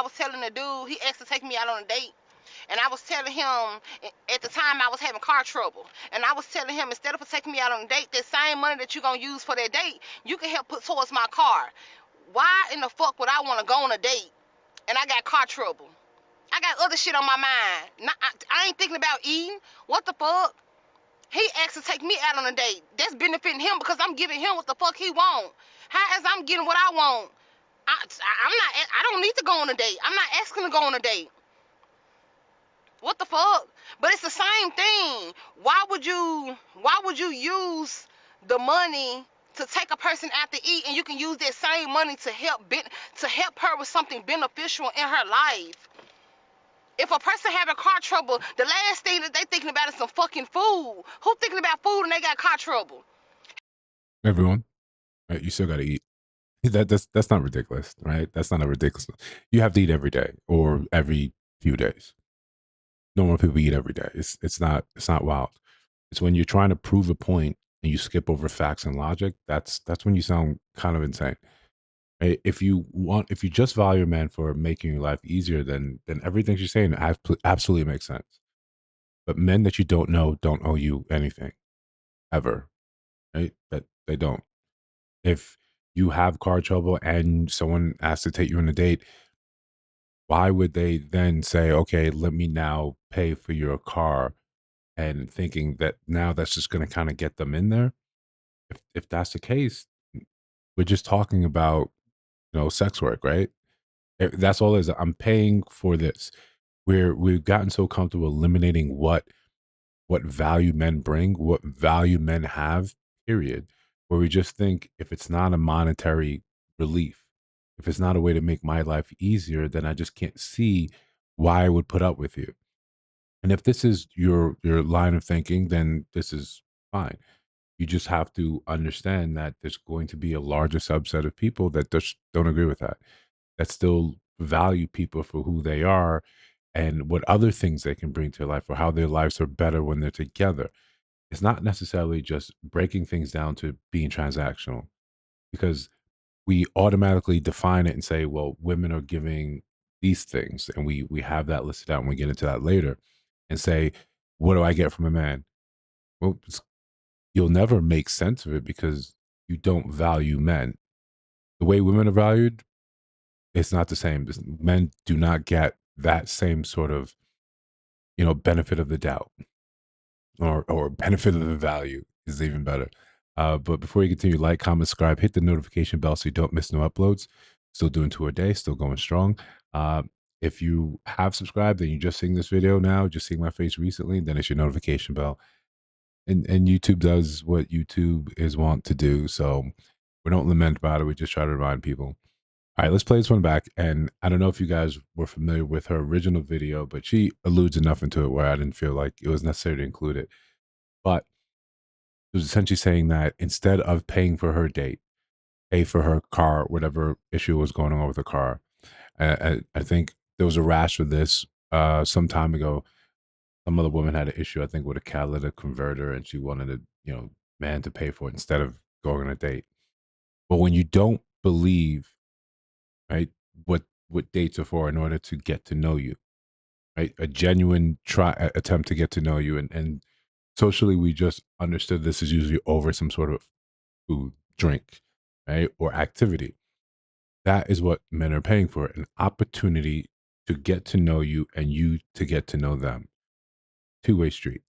I was telling the dude, he asked to take me out on a date. And I was telling him, at the time I was having car trouble. And I was telling him, instead of taking me out on a date, that same money that you're going to use for that date, you can help put towards my car. Why in the fuck would I want to go on a date and I got car trouble? I got other shit on my mind. I ain't thinking about eating. What the fuck? He asked to take me out on a date. That's benefiting him because I'm giving him what the fuck he want. How as I'm getting what I want? I'm not. I don't need to go on a date. I'm not asking to go on a date. What the fuck? But it's the same thing. Why would you use the money to take a person out to eat, and you can use that same money to help her with something beneficial in her life? If a person having car trouble, the last thing that they thinking about is some fucking food. Who thinking about food and they got car trouble? Everyone, right? You still got to eat. That's not ridiculous, right? That's not a ridiculous. You have to eat every day or every few days. Normal people eat every day. It's not wild. It's when you're trying to prove a point and you skip over facts and logic. That's when you sound kind of insane. Right? If you just value a man for making your life easier, then everything you're saying absolutely makes sense. But men that you don't know don't owe you anything ever, right? That they don't. If you have car trouble and someone asks to take you on a date, why would they then say, okay, let me now pay for your car, and thinking that now that's just going to kind of get them in there? If that's the case, we're just talking about, sex work, right? That's all it is. I'm paying for this. We've gotten so comfortable eliminating what value men bring, what value men have, period. Where we just think if it's not a monetary relief, if it's not a way to make my life easier, then I just can't see why I would put up with you. And if this is your line of thinking, then this is fine. You just have to understand that there's going to be a larger subset of people that just don't agree with that still value people for who they are and what other things they can bring to life or how their lives are better when they're together. It's not necessarily just breaking things down to being transactional, because we automatically define it and say, well, women are giving these things, and we have that listed out and we get into that later, and say, what do I get from a man? Well, you'll never make sense of it because you don't value men. The way women are valued, it's not the same. Men do not get that same sort of, benefit of the doubt, or benefit of the value is even better. But before you continue, like, comment, subscribe, hit the notification bell so you don't miss no uploads. Still doing two a day, still going strong. If you have subscribed and you just seeing this video now, just seeing my face recently, then it's your notification bell. And YouTube does what YouTube is wont to do. So we don't lament about it. We just try to remind people. All right, let's play this one back. And I don't know if you guys were familiar with her original video, but she alludes enough into it where I didn't feel like it was necessary to include it. But it was essentially saying that instead of paying for her date, pay for her car, whatever issue was going on with the car. I think there was a rash for this some time ago. Some other woman had an issue, I think, with a catalytic converter, and she wanted a man to pay for it instead of going on a date. But when you don't believe, right, what dates are for in order to get to know you, right, a genuine attempt to get to know you, and socially we just understood this is usually over some sort of food, drink, right, or activity. That is what men are paying for, an opportunity to get to know you and you to get to know them. Two-way street.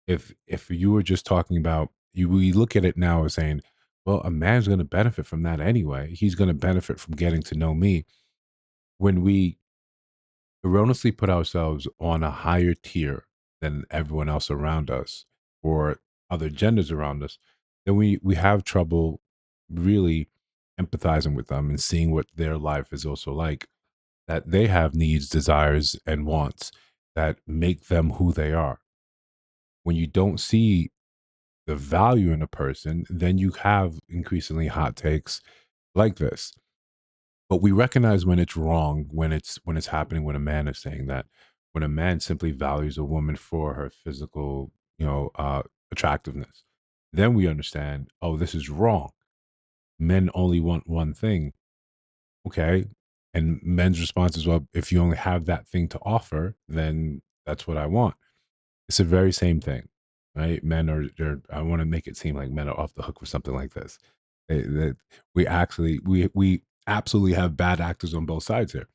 If you were just talking about, we look at it now as saying, well, a man's going to benefit from that anyway. He's going to benefit from getting to know me. When we erroneously put ourselves on a higher tier than everyone else around us or other genders around us, then we have trouble really empathizing with them and seeing what their life is also like, that they have needs, desires, and wants that make them who they are. When you don't see the value in a person, then you have increasingly hot takes like this. But we recognize when it's wrong, when it's happening, when a man is saying that, when a man simply values a woman for her physical, attractiveness, then we understand, oh, this is wrong. Men only want one thing. Okay. And men's response is, well, if you only have that thing to offer, then that's what I want. It's the very same thing, right? Men are, I want to make it seem like men are off the hook for something like this. That we absolutely have bad actors on both sides here.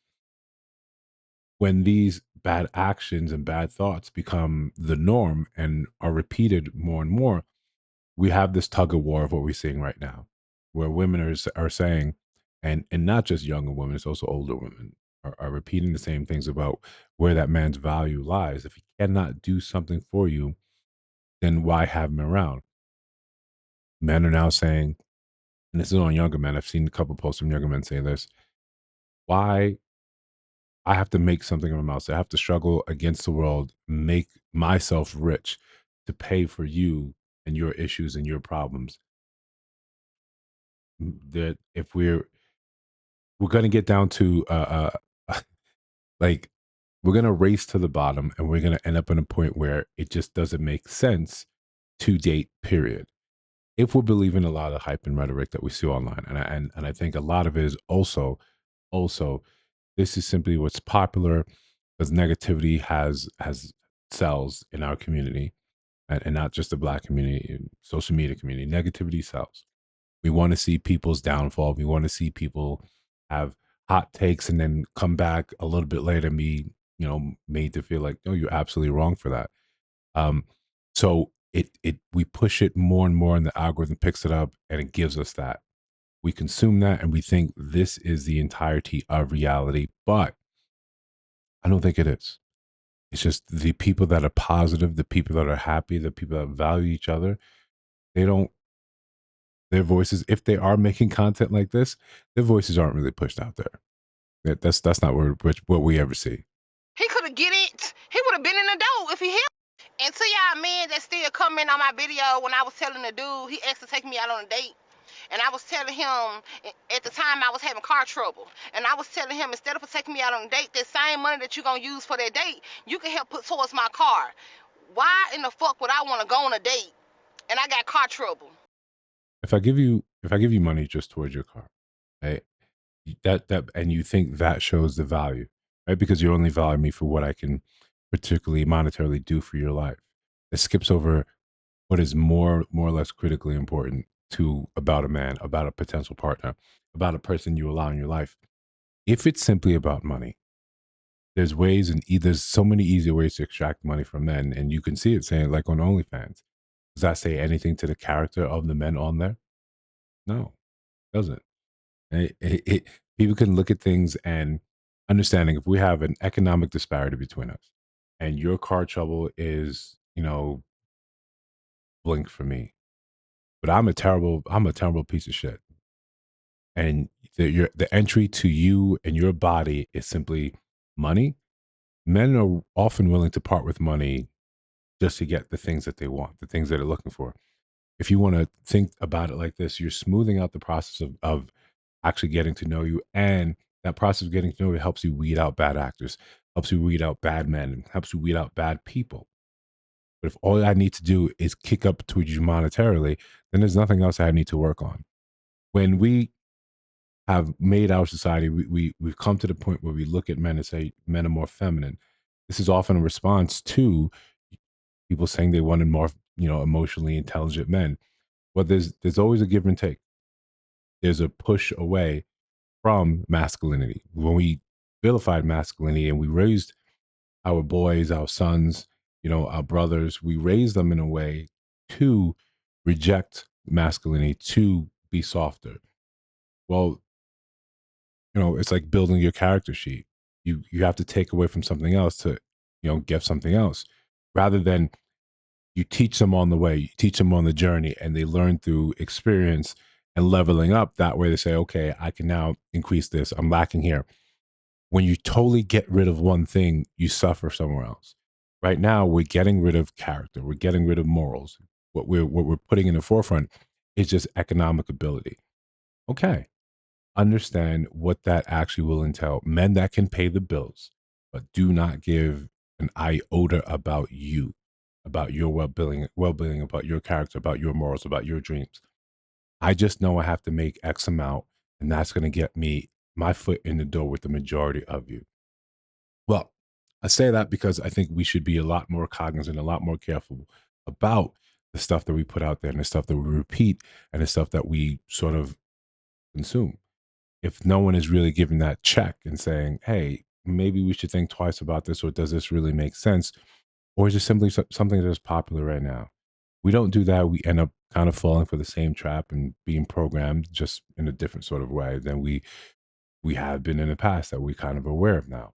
When these bad actions and bad thoughts become the norm and are repeated more and more, we have this tug of war of what we're seeing right now, where women are saying, and not just younger women, it's also older women are repeating the same things about where that man's value lies. If he cannot do something for you, then why have him around? Men are now saying, and this is on younger men. I've seen a couple posts from younger men say this: why I have to make something of myself. I have to struggle against the world, make myself rich to pay for you and your issues and your problems. That if we're going to get down to like we're going to race to the bottom, and we're going to end up in a point where it just doesn't make sense to date, period. If we're believing a lot of hype and rhetoric that we see online, and I think a lot of it is also this is simply what's popular, because negativity has sells in our community, and not just the black community, social media community. Negativity sells. We want to see people's downfall. We want to see people have hot takes and then come back a little bit later and be, made to feel like, no, you're absolutely wrong for that. Um, so it we push it more and more, and the algorithm picks it up and it gives us that. We consume that and we think this is the entirety of reality, but I don't think it is. It's just the people that are positive, the people that are happy, the people that value each other. They don't Their voices, if they are making content like this, their voices aren't really pushed out there. That's not what we ever see. He could have get it. He would have been in the door if he helped. And to y'all men that still comment on my video, when I was telling the dude, he asked to take me out on a date. And I was telling him, at the time I was having car trouble. And I was telling him, instead of taking me out on a date, that same money that you're going to use for that date, you can help put towards my car. Why in the fuck would I want to go on a date and I got car trouble? If I give you money just towards your car, right? That and you think that shows the value, right? Because you only value me for what I can particularly monetarily do for your life. It skips over what is more or less critically important to about a man, about a potential partner, about a person you allow in your life. If it's simply about money, there's ways, and there's so many easy ways to extract money from men, and you can see it saying like on OnlyFans. Does that say anything to the character of the men on there? No, it doesn't. People can look at things and understanding, if we have an economic disparity between us, and your car trouble is, blink for me, but I'm a terrible piece of shit, and the entry to you and your body is simply money. Men are often willing to part with money just to get the things that they want, the things that they're looking for. If you want to think about it like this, you're smoothing out the process of actually getting to know you. And that process of getting to know you helps you weed out bad actors, helps you weed out bad men, helps you weed out bad people. But if all I need to do is kick up towards you monetarily, then there's nothing else I need to work on. When we have made our society, we've come to the point where we look at men and say men are more feminine. This is often a response to people saying they wanted more, emotionally intelligent men. But there's always a give and take. There's a push away from masculinity. When we vilified masculinity and we raised our boys, our sons, our brothers, we raised them in a way to reject masculinity, to be softer. Well, it's like building your character sheet. You have to take away from something else to, get something else. Rather than you teach them on the way, you teach them on the journey, and they learn through experience and leveling up. That way they say, okay, I can now increase this. I'm lacking here. When you totally get rid of one thing, you suffer somewhere else. Right now, we're getting rid of character. We're getting rid of morals. What we're putting in the forefront is just economic ability. Okay, understand what that actually will entail. Men that can pay the bills, but do not give an iota about you, about your well-being, about your character, about your morals, about your dreams. I just know I have to make X amount, and that's going to get me my foot in the door with the majority of you. Well, I say that because I think we should be a lot more cognizant, a lot more careful about the stuff that we put out there and the stuff that we repeat and the stuff that we sort of consume. If no one is really giving that check and saying, hey, maybe we should think twice about this, or does this really make sense? Or is it simply something that is popular right now? We don't do that. We end up kind of falling for the same trap and being programmed just in a different sort of way than we have been in the past that we kind of aware of now.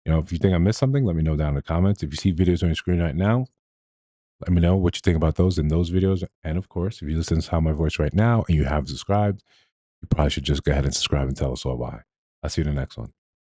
If you think I missed something, let me know down in the comments. If you see videos on your screen right now, let me know what you think about those in those videos. And of course, if you listen to my voice right now and you have subscribed, you probably should just go ahead and subscribe and tell us all why. I'll see you in the next one.